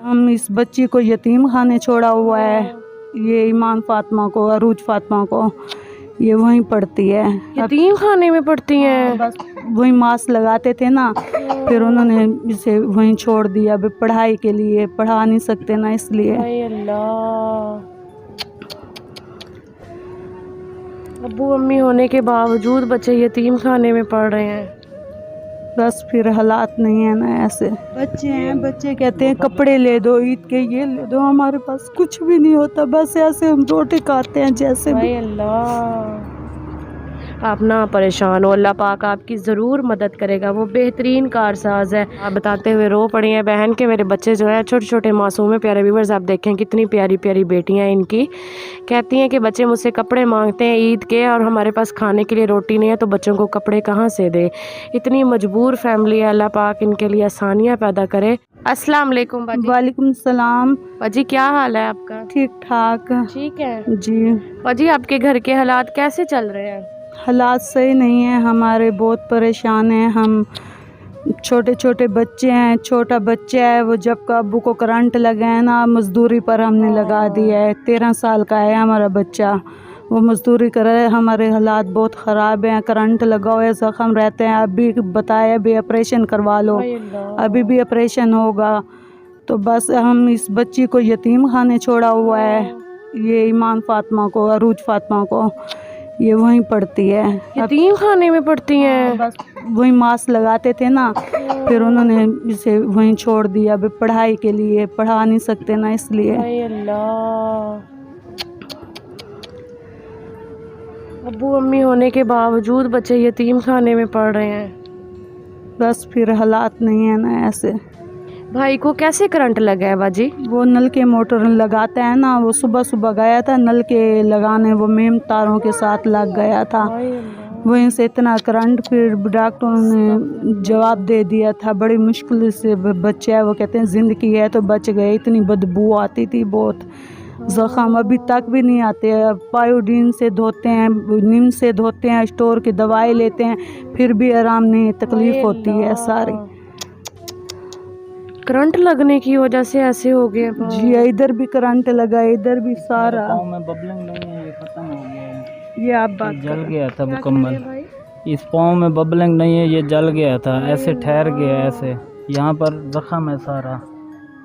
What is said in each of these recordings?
हम इस बच्ची को यतीम खाने छोड़ा हुआ है। ये ईमान फातिमा को, अरूज फातिमा को, ये वहीं पढ़ती है। यतीम खाने में पढ़ती हैं? बस वहीं मास्क लगाते थे ना, फिर उन्होंने इसे वहीं छोड़ दिया। अभी पढ़ाई के लिए पढ़ा नहीं सकते ना, इसलिए। हाय अल्लाह, अब्बू अम्मी होने के बावजूद बच्चे यतीम खाने में पढ़ रहे हैं। बस फिर हालात नहीं है ना ऐसे। बच्चे हैं, बच्चे कहते हैं कपड़े ले दो, ईद के ये ले दो, हमारे पास कुछ भी नहीं होता। बस ऐसे हम रोटी खाते हैं जैसे भी। हाय अल्लाह, आप ना परेशान हो, अल्लाह पाक आपकी ज़रूर मदद करेगा। वो बेहतरीन कारसाज है। आप बताते हुए रो पड़ी हैं बहन के मेरे बच्चे जो है छोटे छोटे मासूम है। प्यारे व्यूवर्स, आप देखें कितनी प्यारी प्यारी बेटियां हैं इनकी। कहती हैं कि बच्चे मुझसे कपड़े मांगते हैं ईद के, और हमारे पास खाने के लिए रोटी नहीं है, तो बच्चों को कपड़े कहाँ से दे। इतनी मजबूर फैमिली है, अल्लाह पाक इनके लिए आसानियाँ पैदा करे। अस्सलाम वालेकुम बाजी। वालेकुम सलाम। बाजी क्या हाल है आपका? ठीक ठाक। ठीक है जी। बाजी, आपके घर के हालात कैसे चल रहे हैं? हालात सही नहीं है हमारे, बहुत परेशान हैं हम। छोटे छोटे बच्चे हैं, छोटा बच्चा है वो, जब का अब्बू को करंट लगा है ना, मजदूरी पर हमने लगा दिया है। 13 साल का है हमारा बच्चा, वो मजदूरी कर रहा है। हमारे हालात बहुत ख़राब हैं, करंट लगा हुआ है, ज़ख़म रहते हैं। अभी बताया अभी ऑपरेशन करवा लो, अभी भी ऑपरेशन होगा। तो बस हम इस बच्ची को यतीम खाने छोड़ा हुआ है। ये ईमान फातिमा को, अरूज फातिमा को, ये वहीं पढ़ती है। यतीम खाने में पढ़ती हैं? बस वहीं मास्क लगाते थे ना, फिर उन्होंने इसे वहीं छोड़ दिया। अभी पढ़ाई के लिए पढ़ा नहीं सकते ना, इसलिए। हाय अल्लाह, अब्बू अम्मी होने के बावजूद बच्चे यतीम खाने में पढ़ रहे हैं। बस फिर हालात नहीं है ना ऐसे। भाई को कैसे करंट लगा है बाजी? वो नल के मोटर लगाता है ना, वो सुबह सुबह गया था नल के लगाने, वो मेम तारों के साथ लग गया था। वहीं से इतना करंट, फिर डॉक्टरों ने जवाब दे दिया था। बड़ी मुश्किल से बच्चा है, वो कहते हैं ज़िंदगी है तो बच गए। इतनी बदबू आती थी बहुत, ज़ख़म अभी तक भी नहीं आते। पायोडीन से धोते हैं, नीम से धोते हैं, स्टोर की दवाई लेते हैं, फिर भी आराम नहीं, तकलीफ़ होती है सारी। करंट लगने की वजह से ऐसे हो गया जी। इधर भी करंट लगा, इधर भी सारा। पाँव में बबलिंग नहीं है, ये खत्म हो गया है। ये आप बात जल गया था मुकम्मल। इस पाँव में बबलिंग नहीं है, ये जल गया था, ऐसे ठहर गया ऐसे। यहाँ पर जख्म है सारा,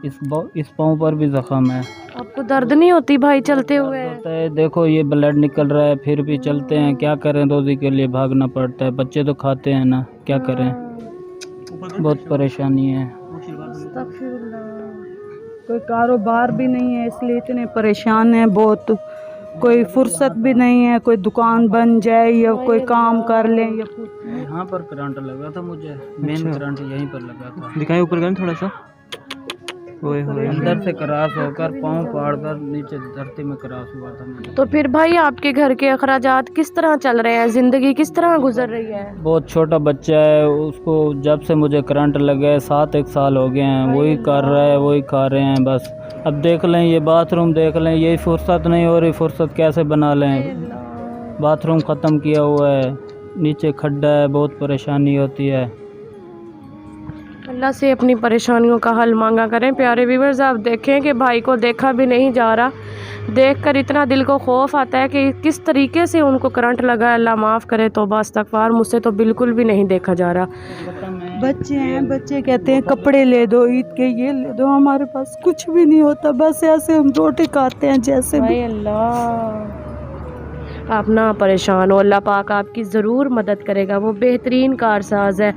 इस पाँव पर भी जख्म है। आपको दर्द नहीं होती भाई चलते हुए? होता है, देखो ये ब्लड निकल रहा है, फिर भी चलते हैं। क्या करें, रोजी के लिए भागना पड़ता है। बच्चे तो खाते हैं ना, क्या करें, बहुत परेशानी है। कोई कारोबार भी नहीं है, इसलिए इतने परेशान हैं बहुत। कोई फुर्सत भी नहीं है, कोई दुकान बन जाए या कोई काम कर ले या कुछ। यहाँ पर करंट लगा था मुझे, मेन करंट यहीं पर लगा था। दिखाएं ऊपर गए थोड़ा सा, अंदर से क्रॉस होकर पाँव फाड़कर नीचे धरती में क्रॉस हुआ था मुझे। तो फिर भाई आपके घर के अखराजात किस तरह चल रहे हैं? ज़िंदगी किस तरह गुजर रही है? बहुत छोटा बच्चा है, उसको जब से मुझे करंट लगे 7-1 साल हो गए हैं, वही कर रहा है, वही खा रहे हैं बस। अब देख लें, ये बाथरूम देख लें, यही फुर्सत नहीं हो रही, फुर्सत कैसे बना लें। बाथरूम ख़त्म किया हुआ है, नीचे खड्डा है, बहुत परेशानी होती है। अल्लाह से अपनी परेशानियों का हल मांगा करें। प्यारे व्यूअर्स, आप देखें कि भाई को देखा भी नहीं जा रहा। देखकर इतना दिल को खौफ आता है कि किस तरीके से उनको करंट लगा। अल्लाह माफ़ करे, तौबा इस्तग़फ़ार, मुझसे तो बिल्कुल भी नहीं देखा जा रहा। बच्चे हैं, बच्चे कहते हैं कपड़े ले दो, ईद के ये ले दो, हमारे पास कुछ भी नहीं होता। बस ऐसे हम रोटी खाते हैं जैसे भी। अल्लाह, आप ना परेशान हो, अल्लाह पाक आपकी ज़रूर मदद करेगा। वो बेहतरीन कारसाज है।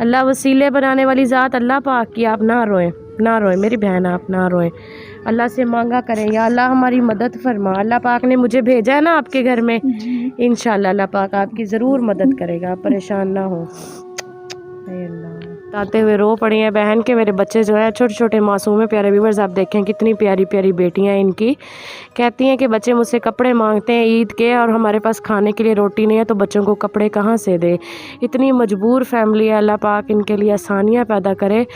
अल्लाह वसीले बनाने वाली ज़ात अल्लाह पाक की। आप ना रोएं, ना रोएं मेरी बहन, आप ना रोएं। अल्लाह से मांगा करें, या अल्लाह हमारी मदद फरमा। अल्लाह पाक ने मुझे भेजा है ना आपके घर में, इंशाल्लाह अल्लाह पाक आपकी ज़रूर मदद करेगा। परेशान ना हो। बताते हुए रो पड़ी हैं बहन के मेरे बच्चे जो है छोटे छोटे मासूम है। प्यारे व्यूवर्स, आप देखें कितनी प्यारी प्यारी बेटियां इनकी। कहती हैं कि बच्चे मुझसे कपड़े मांगते हैं ईद के, और हमारे पास खाने के लिए रोटी नहीं है, तो बच्चों को कपड़े कहाँ से दे। इतनी मजबूर फैमिली है, अल्लाह पाक इनके लिए आसानियाँ पैदा करे।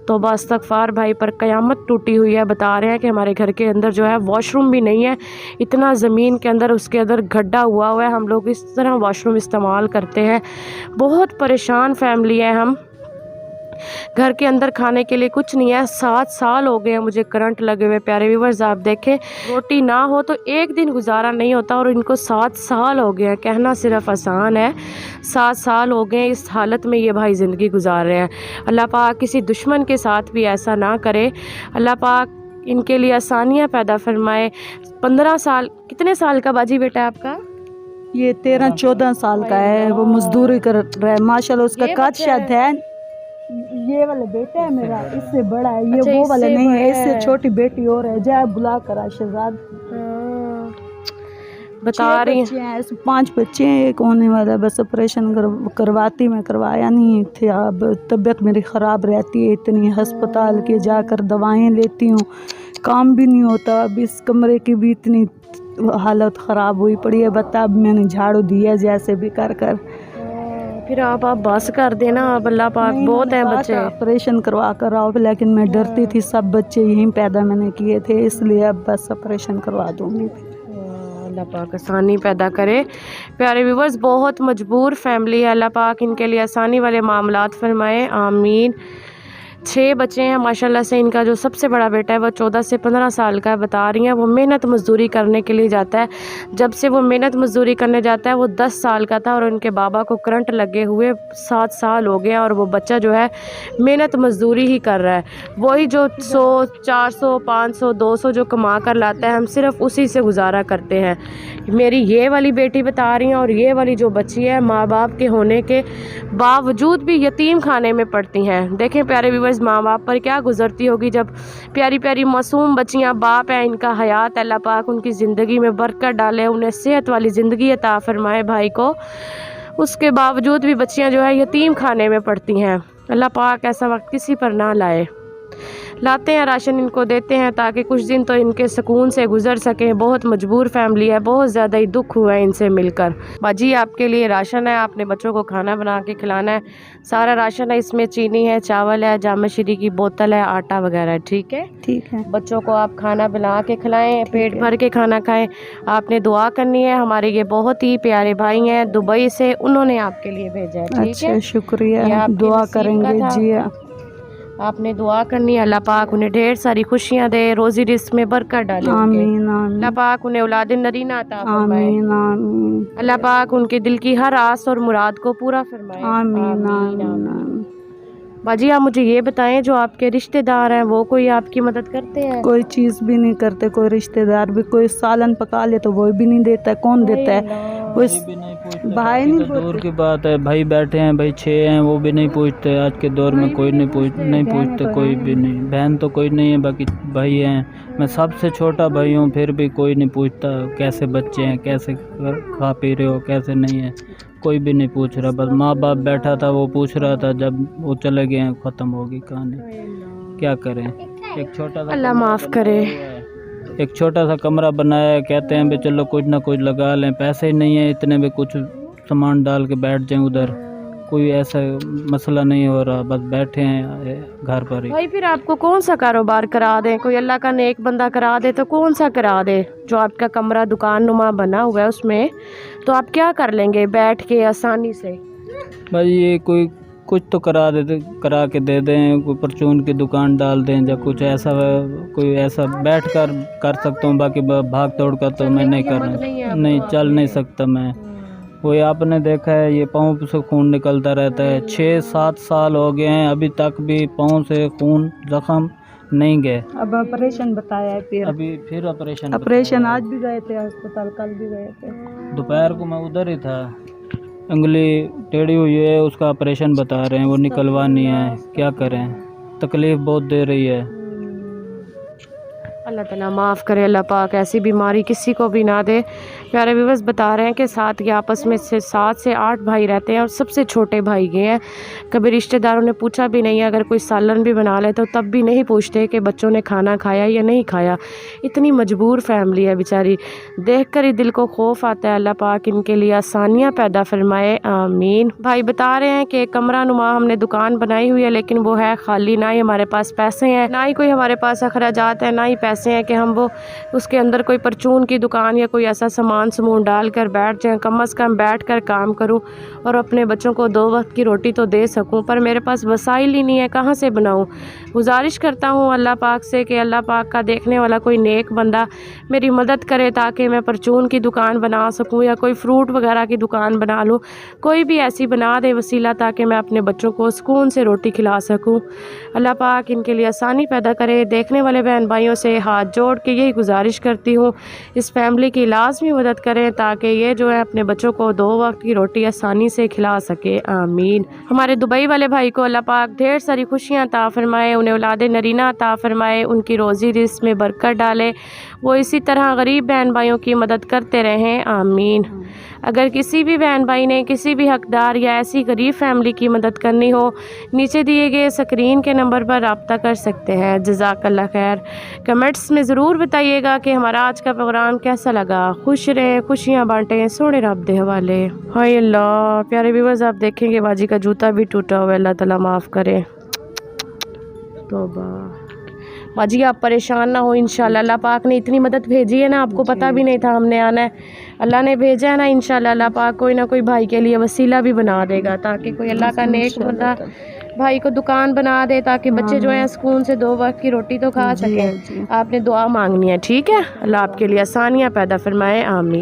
तो इस्तग़फ़ार, भाई पर क़यामत टूटी हुई है। बता रहे हैं कि हमारे घर के अंदर जो है वॉशरूम भी नहीं है, इतना ज़मीन के अंदर उसके अंदर गड्ढा हुआ है। हम लोग इस तरह वॉशरूम इस्तेमाल करते हैं। बहुत परेशान फैमिली है हम। घर के अंदर खाने के लिए कुछ नहीं है। 7 साल हो गए हैं मुझे करंट लगे हुए। प्यारे व्यूअर्स आप देखें, रोटी ना हो तो एक दिन गुजारा नहीं होता और इनको 7 साल हो गए हैं। कहना सिर्फ आसान है, 7 साल हो गए इस हालत में ये भाई ज़िंदगी गुजार रहे हैं। अल्लाह पाक किसी दुश्मन के साथ भी ऐसा ना करे। अल्लाह पाक इनके लिए आसानियाँ पैदा फरमाए। 15 साल, कितने साल का बाजी बेटा है आपका? ये 13-14 साल का है। वो मजदूरी कर रहा है माशाल्लाह। उसका कद शायद है, ये वाला बेटा है मेरा, इससे बड़ा है। ये अच्छा, वो वाला इससे नहीं है, बड़ा इससे है। छोटी बेटी और है। जाए बुला कर शहजाद। बता रही बच्चे हैं, इसमें 5 बच्चे हैं। एक होने वाला है, बस ऑपरेशन करवाती मैं करवाया नहीं थे। अब तबीयत मेरी ख़राब रहती है इतनी, अस्पताल के जाकर दवाएं लेती हूँ, काम भी नहीं होता। अब इस कमरे की भी इतनी हालत ख़राब हुई पड़ी है। बता, अब मैंने झाड़ू दिया जैसे भी कर कर। फिर आप बस कर देना। अब अल्लाह पाक बहुत हैं बच्चे। ऑपरेशन करवा कर आओ, लेकिन मैं डरती थी। सब बच्चे यहीं पैदा मैंने किए थे, इसलिए अब बस ऑपरेशन करवा दूँगी। अल्लाह पाक आसानी पैदा करे। प्यारे व्यूवर्स, बहुत मजबूर फैमिली है। अल्लाह पाक इनके लिए आसानी वाले मामलात फरमाए, आमीन। 6 बच्चे हैं माशाल्लाह से। इनका जो सबसे बड़ा बेटा है वो 14 से 15 साल का है। बता रही हैं वो मेहनत मजदूरी करने के लिए जाता है। जब से वो मेहनत मजदूरी करने जाता है वो 10 साल का था और उनके बाबा को करंट लगे हुए 7 साल हो गए और वो बच्चा जो है मेहनत मजदूरी ही कर रहा है। वही जो 100, 400, 500, 200 जो कमा कर लाता है, हम सिर्फ उसी से गुजारा करते हैं। मेरी ये वाली बेटी बता रही हैं, और ये वाली जो बच्ची है माँ बाप के होने के बावजूद भी यतीम खाने में पड़ती हैं। देखें प्यारे व्यूवर्स, माँ बाप पर क्या गुजरती होगी जब प्यारी प्यारी मासूम बच्चियाँ, बाप हैं इनका हयात, अल्लाह पाक उनकी ज़िंदगी में बरकत डाले, उन्हें सेहत वाली ज़िंदगी अता फरमाए भाई को। उसके बावजूद भी बच्चियाँ जो है यतीम खाने में पड़ती हैं। अल्लाह पाक ऐसा वक्त किसी पर ना लाए। लाते हैं राशन, इनको देते हैं ताकि कुछ दिन तो इनके सुकून से गुजर सकें। बहुत मजबूर फैमिली है, बहुत ज़्यादा ही दुख हुआ है इनसे मिलकर। बाजी आपके लिए राशन है, आपने बच्चों को खाना बना के खिलाना है। सारा राशन है, इसमें चीनी है, चावल है, जामा शीरी की बोतल है, आटा वगैरह है। ठीक है, ठीक है। बच्चों को आप खाना बना के खिलाएं, पेट भर के खाना खाएं। आपने दुआ करनी है। हमारे ये बहुत ही प्यारे भाई हैं दुबई से, उन्होंने आपके लिए भेजा है। ठीक अच्छा, है, शुक्रिया, दुआ करेंगे जी। आपने दुआ करनी है। अल्लाह पाक उन्हें ढेर सारी खुशियां दे, रोज़ी रिस्क में बरकत डाले। आमीन आमीन। अल्लाह पाक उन्हें औलाद नरीना अता फरमाए। आमीन आमीन। अल्लाह पाक उनके दिल की हर आस और मुराद को पूरा फरमाए। आमीन आमीन। बाजी आप मुझे ये बताएं, जो आपके रिश्तेदार हैं वो कोई आपकी मदद करते हैं? कोई चीज़ भी नहीं करते। कोई रिश्तेदार भी, कोई सालन पका ले तो वो भी नहीं देता है। कौन देता है? वो भाई नहीं तो दूर की बात है, भाई बैठे हैं, भाई 6 हैं, वो भी नहीं पूछते। आज के दौर में कोई नहीं पूछते, कोई भी नहीं। बहन तो कोई नहीं है, बाकी भाई हैं। मैं सबसे छोटा भाई हूँ, फिर भी कोई नहीं पूछता कैसे बच्चे हैं, कैसे खा पी रहे हो, कैसे नहीं है, कोई भी नहीं पूछ रहा। बस माँ बाप बैठा था, वो पूछ रहा था, जब वो चले गए ख़त्म होगी कहानी। क्या करें। एक छोटा सा अल्लाह माफ़ करे। एक छोटा सा कमरा बनाया है, कहते हैं भी चलो कुछ ना कुछ लगा लें। पैसे ही नहीं है इतने भी कुछ सामान डाल के बैठ जाएं उधर। कोई ऐसा मसला नहीं हो रहा, बस बैठे हैं घर पर ही। भाई फिर आपको कौन सा कारोबार करा दें? कोई अल्लाह का नेक बंदा करा दे तो कौन सा करा दे? जो आपका कमरा दुकान नुमा बना हुआ है उसमें तो आप क्या कर लेंगे बैठ के आसानी से? भाई ये कोई कुछ तो करा के दे दें, कोई परचून की दुकान डाल दें, या कुछ ऐसा कोई ऐसा बैठ कर सकता हूँ। बाकी भाग तोड़ कर तो मैं नहीं कर रहा, नहीं चल नहीं सकता मैं। वही आपने देखा है, ये पाँव से खून निकलता रहता है। 6-7 साल हो गए हैं, अभी तक भी पाँव से खून जख्म नहीं गए। अब ऑपरेशन बताया है, फिर ऑपरेशन आज भी गए थे अस्पताल, कल भी गए थे। दोपहर को मैं उधर ही था। उंगली टेढ़ी हुई है, उसका ऑपरेशन बता रहे हैं, वो निकलवानी है। क्या करें, तकलीफ़ बहुत दे रही है। अल्लाह ताला माफ़ करे। अल्लाह पाक ऐसी बीमारी किसी को भी ना दे। प्यारे व्यूअर्स बता रहे हैं कि 7 के आपस में से 7 से 8 भाई रहते हैं और सबसे छोटे भाई गए हैं। कभी रिश्तेदारों ने पूछा भी नहीं। अगर कोई सालन भी बना ले तो तब भी नहीं पूछते कि बच्चों ने खाना खाया या नहीं खाया। इतनी मजबूर फैमिली है बेचारी, देख कर ही दिल को खौफ आता है। अल्लाह पाक इनके लिए आसानियाँ पैदा फरमाए, आमीन। भाई बता रहे हैं कि कमरा नुमा हमने दुकान बनाई हुई है, लेकिन वो है खाली। ना ही हमारे पास पैसे हैं, ना ही कोई हमारे पास अखराजात है, ना ही पैसे ऐसे हैं कि हम वो उसके अंदर कोई परचून की दुकान या कोई ऐसा सामान समून डाल कर बैठ जाएँ, कम अज़ कम बैठ कर काम करूँ और अपने बच्चों को 2 वक्त की रोटी तो दे सकूँ, पर मेरे पास वसाइल ही नहीं है, कहाँ से बनाऊँ। गुजारिश करता हूँ अल्लाह पाक से कि अल्लाह पाक का देखने वाला कोई नेक बंदा मेरी मदद करे ताकि मैं परचून की दुकान बना सकूँ या कोई फ्रूट वगैरह की दुकान बना लूँ, कोई भी ऐसी बना दे वसीला ताकि मैं अपने बच्चों को सुकून से रोटी खिला सकूँ। अल्लाह पाक इनके लिए आसानी पैदा करे। देखने वाले बहन भाइयों से हाथ जोड़ के यही गुजारिश करती हूँ इस फैमिली की लाजमी मदद करें ताकि ये जो है अपने बच्चों को 2 वक्त की रोटी आसानी से खिला सके, आमीन। हमारे दुबई वाले भाई को अल्लाह पाक ढेर सारी खुशियाँ अता फरमाए, उन्हें औलाद नरीना अता फरमाए, उनकी रोज़ी रिज़्क़ में बरकत डाले, वो इसी तरह गरीब बहन भाइयों की मदद करते रहें, आमीन। अगर किसी भी बहन भाई ने किसी भी हकदार या ऐसी गरीब फैमिली की मदद करनी हो, नीचे दिए गए स्क्रीन के नंबर पर रब्ता कर सकते हैं। जज़ाकल्लाह खैर। कमेंट्स में ज़रूर बताइएगा कि हमारा आज का प्रोग्राम कैसा लगा। खुश रहें, खुशियाँ बांटें, सोने रब दे हवाले। हाय अल्लाह, प्यारे व्यूअर्स आप देखेंगे बाजी का जूता भी टूटा हुआ है, अल्लाह ताला माफ़ करे। तौबा बाजी, आप परेशान ना हो, इंशाल्लाह अल्लाह पाक ने इतनी मदद भेजी है ना, आपको पता भी नहीं था हमने आना है, अल्लाह ने भेजा है ना, इंशाल्लाह अल्लाह पाक कोई ना कोई भाई के लिए वसीला भी बना देगा ताकि कोई अल्लाह का नेक बंदा भाई को दुकान बना दे ताकि बच्चे जो हैं सुकून से 2 वक्त की रोटी तो खा सकें। आपने दुआ मांगनी है, ठीक है। अल्लाह आपके लिए आसानियाँ पैदा फरमाए, आमीन।